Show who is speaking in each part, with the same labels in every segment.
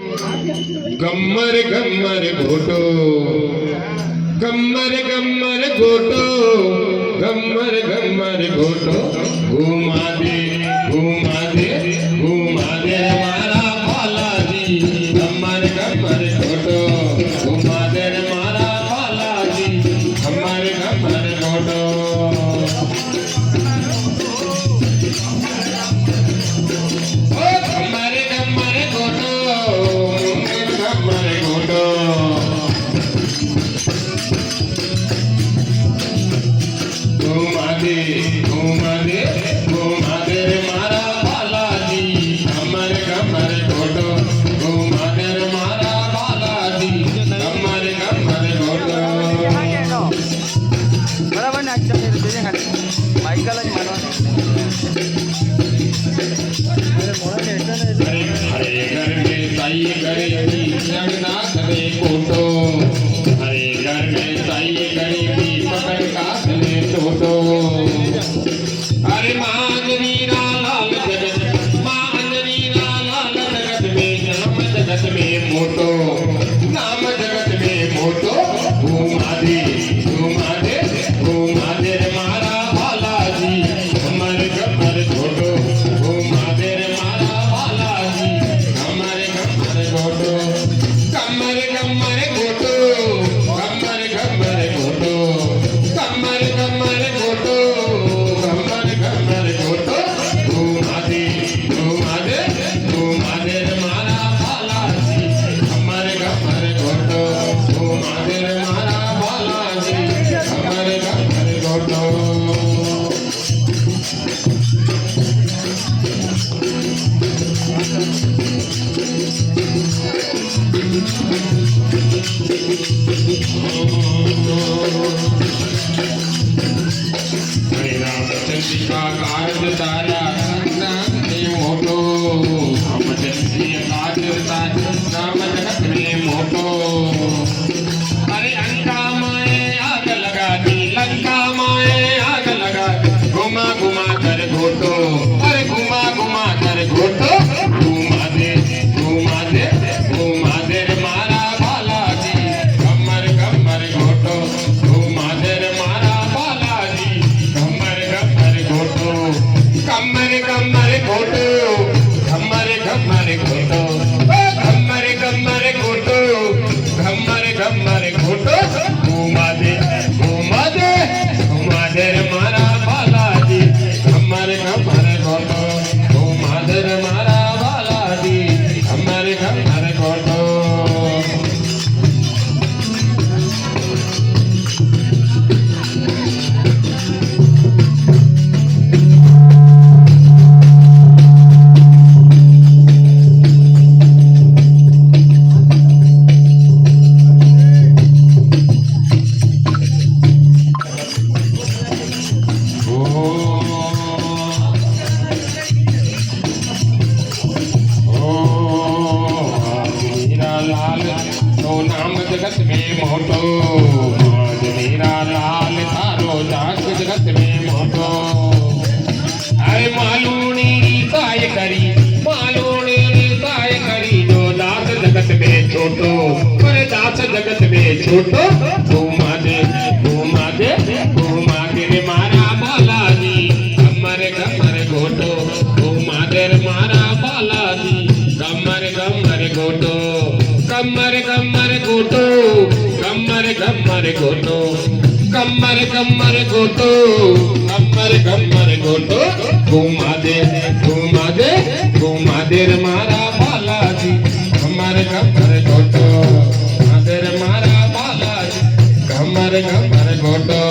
Speaker 1: गम्मर गम्मर घोटो, गम्मर गम्मर घोटो, गम्मर गम्मर घोटो, घुमा दे घुमा दे घुमा दे मारा बालाजी। गम्मर गम्मर घोटो, घुमा दे मारा बालाजी। गम्मर गम्मर घोटो, गम्मर गम्मर घोटो, गम्मर घोटो, घुमा दे घुमा दे घुमा दे मारा बालाजी। गम्मर गम्मर घोटो, घुमा दे मारा बालाजी। गम्मर गम्मर घोटो,
Speaker 2: बराबर ना अच्छा मेरे दे खाली माइक का लग मारो
Speaker 1: हरे घर में साई गरीबी जगन्नाथ रे कोटो। हरे घर में साई गरीबी पकड़ काट ले टोटो। अरे मांगनी लाल जगत, मांगनी लाल जगत में नाम जगत में मोटो, नाम जगत में मोटो। घुमा दे घुमा दे घुमा दे मारा बालाजी। गम्मर गम्मर घोटो, घुमा दे मारा बालाजी। गम्मर गम्मर घोटो, गम्मर गम्मर घोटो, गम्मर गम्मर घोटो, गम्मर गम्मर घोटो, गम्मर गम्मर घोटो। घुमा दे घुमा दे घुमा दे मारा बालाजी। गम्मर गम्मर घोटो, घुमा दे मारा बालाजी। गम्मर गम्मर घोटो, हरे रामचंद्र का कार्य तारा नाम में मोटो। रामचंद्र का कार्य नाम जगत में मोटो। अरे लंका माए आग लगा दी, लंका माए आग लगा दी। घुमा घुमा कर घोटो, अरे घुमा घुमा कर घोटो। घुमा दे घुमा दे घुमा दे मारा बालाजी। गम्मर गम्मर घोटो, घुमा दे मारा बालाजी। गम्मर गम्मर घोटो, गम्मर गम्मर घोटो, गम्मर गम्मर घोटो, गम्मर गम्मर घोटो, गम्मर गम्मर घोटो। घुमा दे घुमा दे घुमा दे मारा बालाजी। गम्मर गम्मर घोटो, घुमा दे मारा बालाजी। गम्मर गम्मर घोटो, लाल तो नाम जगत में मोटो। मेरा लाल थारो जाग जगत में मोटो। अरे मालूनी काय करी, मालूनी काय करी जो दास जगत में छोटो। अरे दास जगत में छोटो। घुमा दे घुमा दे घुमा दे मारा बालाजी। गम्मर गम्मर घोटो, घुमा दे मारा बालाजी। गम्मर गम्मर घोटो, गम्मर गम्मर घोटो, गम्मर गम्मर घोटो, गम्मर गम्मर घोटो, गम्मर गम्मर घोटो। घुमा दे घुमा दे घुमा दे मारा बालाजी। गम्मर गम्मर घोटो, घुमा दे मारा बालाजी। गम्मर गम्मर घोटो,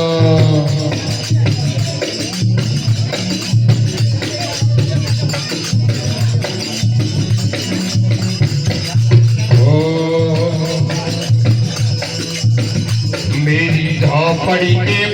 Speaker 1: मेरी झोपड़ी के